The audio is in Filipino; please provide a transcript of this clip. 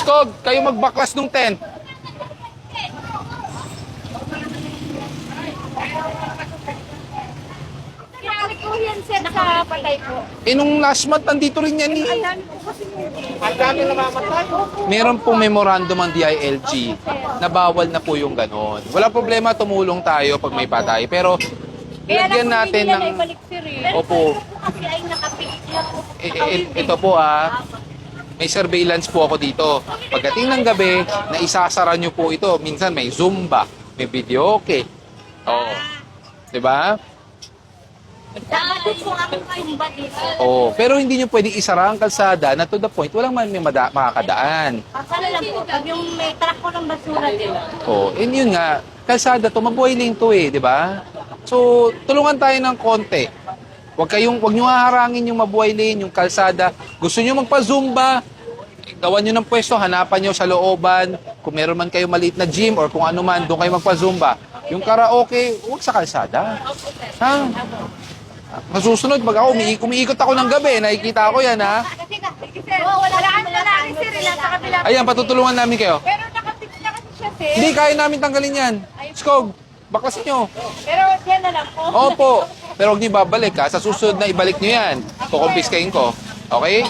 Skog, kayo magbaklas ng tent. Ginamit ko yan, sir, sa patay po. Nung last month, nandito rin yan eh. Ang dami po kasi Ang dami namamatay. Meron pong memorandum ang DILG na bawal na po yung ganon. Wala problema, tumulong tayo pag may patay. Pero lagyan natin ng... Opo. Kasi ay nakapicture po. Ito po may surveillance po ako dito. Pagdating ng gabi, na isasara nyo po ito. Minsan may Zumba, may video, okay. Oo. Diba? Dapat po ang Zumba dito. Oo. Pero hindi nyo pwedeng isara ang kalsada na to the point, walang may makakadaan. Akala lang po, pag yung may truck ko ng basura dito. Oo. And yun nga, kalsada to, maboiling to eh, di ba? So, tulungan tayo ng konti. Huwag nyo haharangin yung mabuhay lane, yung kalsada. Gusto nyo magpa-zumba, gawan nyo ng pwesto, hanapan nyo sa looban. Kung meron man kayo maliit na gym or kung ano man, doon kayo magpa-zumba. Yung karaoke, huwag sa kalsada. Ha? Masusunod, pag ako, umiikot ako ng gabi, nakikita ko yan, ha? Wala kang lalaki, sir, nasa kabila. Ayan, patutulungan namin kayo. Pero nakapit na kasi siya, sir. Hindi, kaya namin tanggalin yan. Skog, baklasin nyo. Pero yan na lang po. Opo. Pero huwag niyo babalik ha. Sa susunod na ibalik niyo yan. Kukumpiskain ko. Okay?